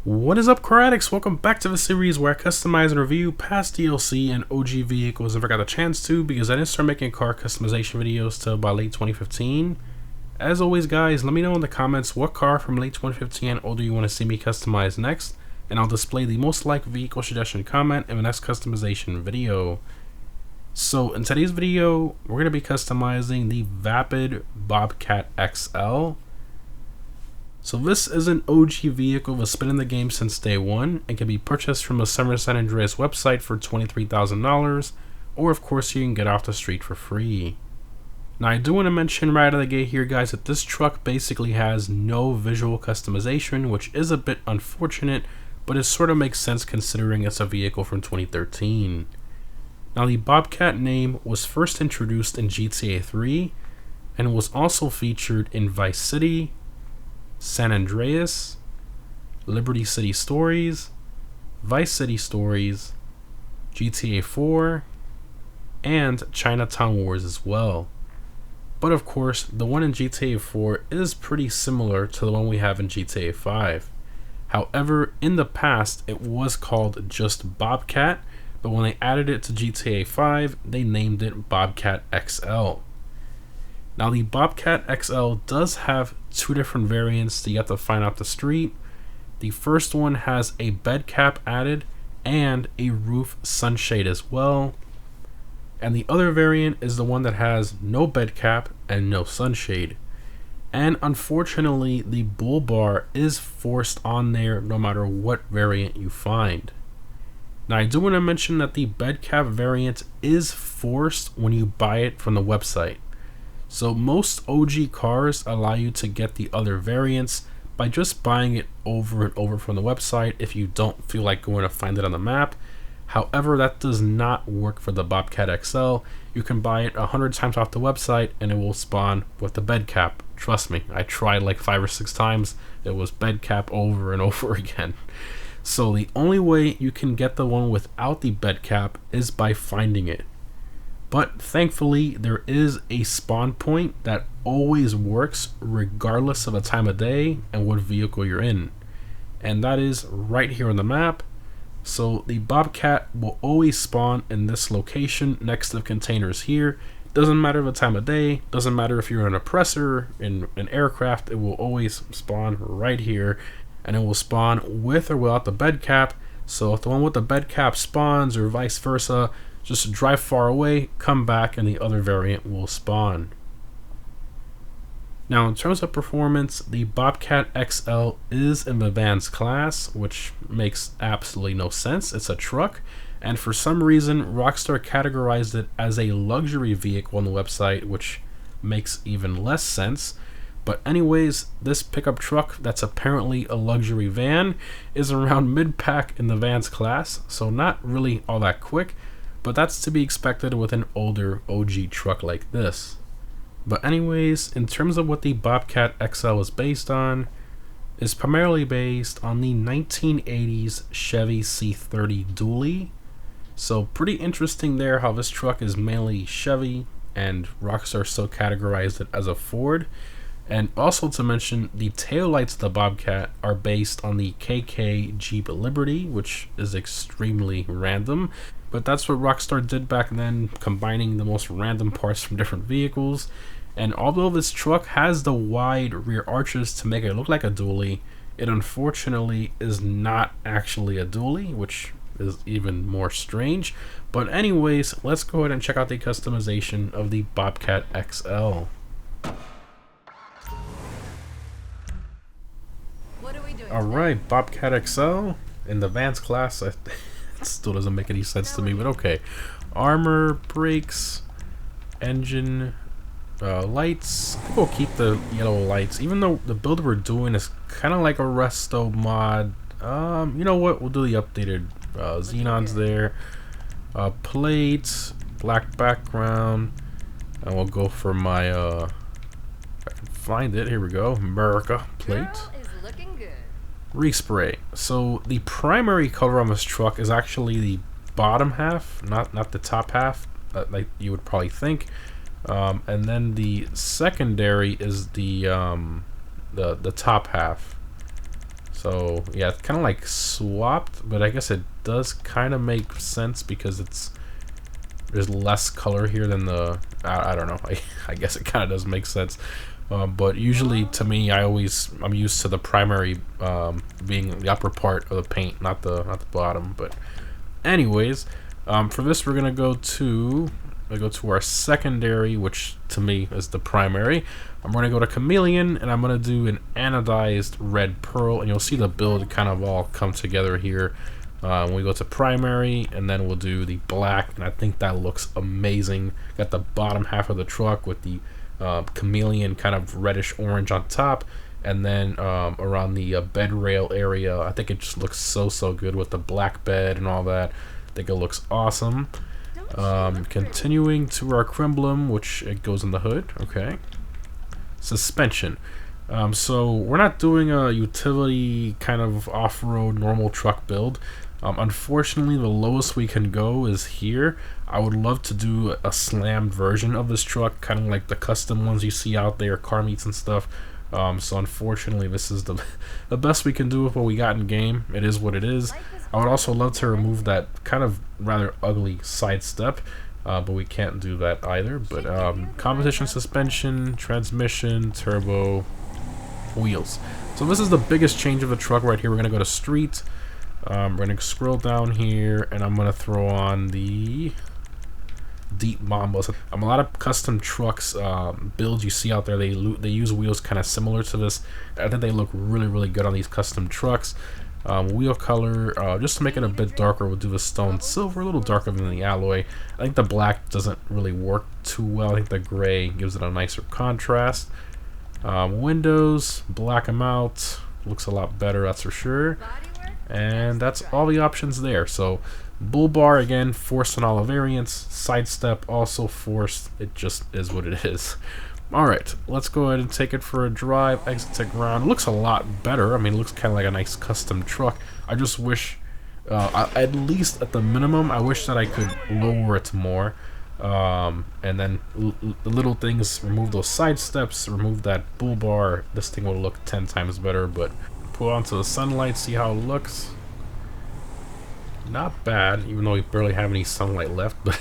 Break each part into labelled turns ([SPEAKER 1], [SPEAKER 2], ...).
[SPEAKER 1] What is up, car addicts? Welcome back to the series where I customize and review past DLC and OG vehicles if I got the chance to, because I didn't start making car customization videos till about late 2015. As always, guys, let me know in the comments what car from late 2015 and older you want to see me customize next, and I'll display the most liked vehicle suggestion comment in the next customization video. So in today's video, we're going to be customizing the Vapid Bobcat XL. So this is an OG vehicle that's been in the game since day one and can be purchased from the Summer San Andreas website for $23,000, or of course you can get off the street for free. Now I do want to mention right out of the gate here, guys, that this truck basically has no visual customization, which is a bit unfortunate, but it sort of makes sense considering it's a vehicle from 2013. Now the Bobcat name was first introduced in GTA 3 and was also featured in Vice City, San Andreas, Liberty City Stories, Vice City Stories, GTA 4, and Chinatown Wars as well. But of course, the one in GTA 4 is pretty similar to the one we have in GTA 5. However, in the past, it was called just Bobcat, but when they added it to GTA 5, they named it Bobcat XL. Now the Bobcat XL does have two different variants that you have to find off the street. The first one has a bed cap added and a roof sunshade as well. And the other variant is the one that has no bed cap and no sunshade. And unfortunately, the bull bar is forced on there no matter what variant you find. Now I do want to mention that the bed cap variant is forced when you buy it from the website. So most OG cars allow you to get the other variants by just buying it over and over from the website if you don't feel like going to find it on the map. However, that does not work for the Bobcat XL. You can buy it 100 times off the website and it will spawn with the bed cap. Trust me, I tried like 5 or 6 times. It was bed cap over and over again. So the only way you can get the one without the bed cap is by finding it. But thankfully, there is a spawn point that always works regardless of the time of day and what vehicle you're in. And that is right here on the map. So the Bobcat will always spawn in this location next to the containers here. Doesn't matter the time of day, doesn't matter if you're an oppressor, in an aircraft, it will always spawn right here. And it will spawn with or without the bed cap. So if the one with the bed cap spawns or vice versa, just drive far away, come back, and the other variant will spawn. Now, in terms of performance, the Bobcat XL is in the Vans class, which makes absolutely no sense. It's a truck, and for some reason, Rockstar categorized it as a luxury vehicle on the website, which makes even less sense. But anyways, this pickup truck that's apparently a luxury van is around mid-pack in the Vans class, so not really all that quick. But that's to be expected with an older OG truck like this. But anyways, in terms of what the Bobcat XL is based on, is primarily based on the 1980s Chevy C30 dually. So pretty interesting there how this truck is mainly Chevy and Rockstar still categorized it as a Ford. And also to mention, the taillights of the Bobcat are based on the KK Jeep Liberty, which is extremely random. But that's what Rockstar did back then, combining the most random parts from different vehicles. And although this truck has the wide rear arches to make it look like a dually, it unfortunately is not actually a dually, which is even more strange. But anyways, let's go ahead and check out the customization of the Bobcat XL. Alright, Bobcat XL in the Vans class. It still doesn't make any sense to me, but okay. Armor, brakes, engine, lights. I think we'll keep the yellow lights, even though the build we're doing is kind of like a resto mod. You know what? We'll do the updated xenons there. Plates, black background, and we'll go for my if I can find it. Here we go. America plate. Respray. So the primary color on this truck is actually the bottom half, not the top half, like you would probably think. And then the secondary is the top half. So yeah, it's kind of like swapped, but I guess it does kind of make sense because there's less color here than the I don't know. I guess it kind of does make sense. But usually, to me, I'm used to the primary being the upper part of the paint, not the bottom. But anyways, for this we're gonna go to our secondary, which to me is the primary. I'm gonna go to Chameleon, and I'm gonna do an anodized red pearl, and you'll see the build kind of all come together here. We go to primary, and then we'll do the black, and I think that looks amazing. Got the bottom half of the truck with the chameleon kind of reddish orange on top, and then around the bed rail area, I think it just looks so good with the black bed and all that. I think it looks awesome. Continuing to our cremblem, which it goes in the hood. Okay, suspension. So we're not doing a utility kind of off-road normal truck build. Unfortunately, the lowest we can go is here. I would love to do a slammed version of this truck, kind of like the custom ones you see out there, car meets and stuff. So unfortunately, this is the best we can do with what we got in game. It is what it is. I would also love to remove that kind of rather ugly side step, but we can't do that either. But competition suspension, transmission, turbo, wheels. So this is the biggest change of the truck right here. We're gonna go to street. We're gonna scroll down here, and I'm gonna throw on the deep Mambas. A lot of custom trucks builds you see out there, they use wheels kind of similar to this. I think they look really good on these custom trucks. Wheel color, just to make it a bit darker, we'll do the stone silver, a little darker than the alloy. I think the black doesn't really work too well. I think the gray gives it a nicer contrast. Windows, black them out, looks a lot better, that's for sure. And that's all the options there. So bull bar, again, forced on all the variants. Sidestep also forced. It just is what it is. Alright, let's go ahead and take it for a drive. Exit to ground. It looks a lot better. I mean, it looks kind of like a nice custom truck. I just wish, at least at the minimum, I wish that I could lower it more. And then the little things, remove those side steps, remove that bull bar. This thing will look 10 times better, but pull onto the sunlight, see how it looks. Not bad, even though we barely have any sunlight left, but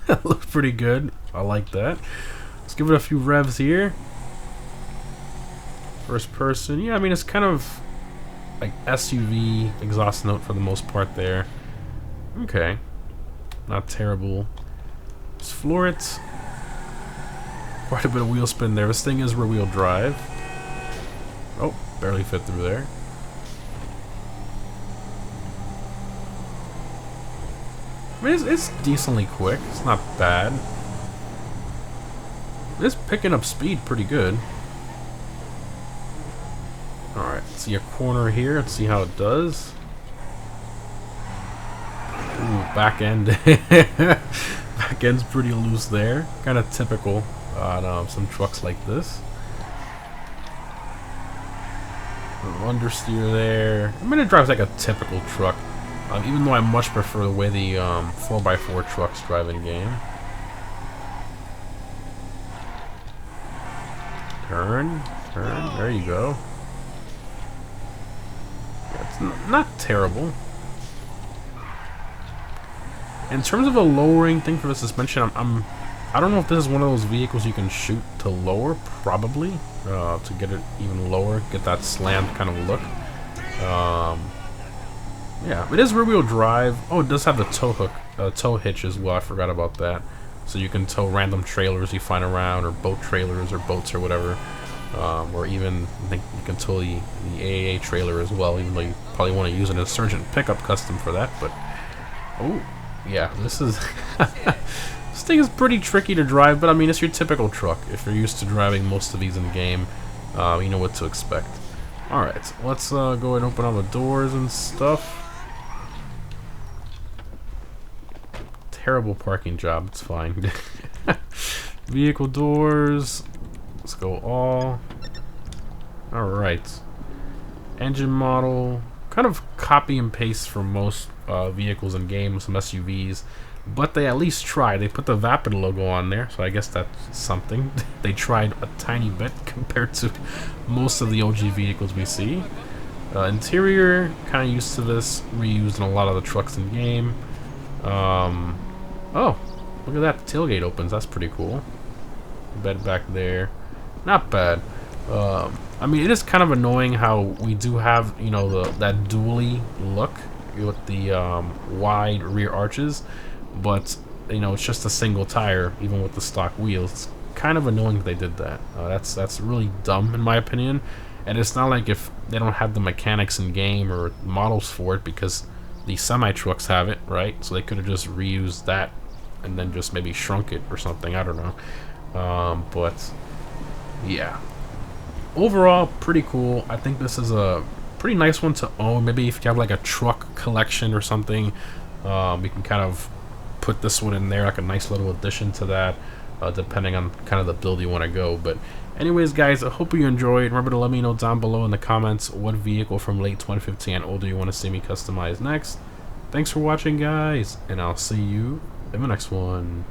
[SPEAKER 1] it looks pretty good. I like that. Let's give it a few revs here. First person, yeah, I mean, it's kind of like SUV exhaust note for the most part there. Okay, not terrible. Let's floor it. Quite a bit of wheel spin there. This thing is rear-wheel drive. Oh, barely fit through there. I mean, it's decently quick. It's not bad. It's picking up speed pretty good. Alright, see a corner here. Let's see how it does. Ooh, back end. Back end's pretty loose there. Kind of typical on some trucks like this. Understeer there. I mean, it drives like a typical truck. Even though I much prefer the way the 4x4 trucks drive in game. Turn, there you go. Yeah, it's not terrible. In terms of a lowering thing for the suspension, I don't know if this is one of those vehicles you can shoot to lower, probably, to get it even lower, get that slammed kind of look. Yeah, it is rear-wheel drive. Oh, it does have the tow hook, tow hitch as well. I forgot about that. So you can tow random trailers you find around, or boat trailers, or boats, or whatever. Or even, I think you can tow the AAA trailer as well, even though you probably want to use an Insurgent pickup custom for that. But, oh, yeah, this is... This thing is pretty tricky to drive, but I mean, it's your typical truck. If you're used to driving most of these in the game, you know what to expect. Alright, let's go ahead and open all the doors and stuff. Terrible parking job, it's fine. Vehicle doors. Let's go all. Alright. Engine model. Kind of copy and paste from most vehicles in games, some SUVs. But they at least tried. They put the Vapid logo on there, so I guess that's something. They tried a tiny bit compared to most of the OG vehicles we see. Interior, kind of used to this, reused in a lot of the trucks in the game. Oh, look at that, the tailgate opens, that's pretty cool. Bed back there, not bad. I mean, it is kind of annoying how we do have, you know, that dually look with the wide rear arches, but you know, it's just a single tire, even with the stock wheels. It's kind of annoying that they did that. That's really dumb in my opinion. And it's not like if they don't have the mechanics in game or models for it, because the semi trucks have it, right? So they could have just reused that and then just maybe shrunk it or something. I don't know. But yeah, overall pretty cool. I think this is a pretty nice one to own. Maybe if you have like a truck collection or something, you can kind of put this one in there, like a nice little addition to that, depending on kind of the build you want to go. But anyways, guys, I hope you enjoyed. Remember to let me know down below in the comments what vehicle from late 2015 and older you want to see me customize next. Thanks for watching, guys, and I'll see you in the next one.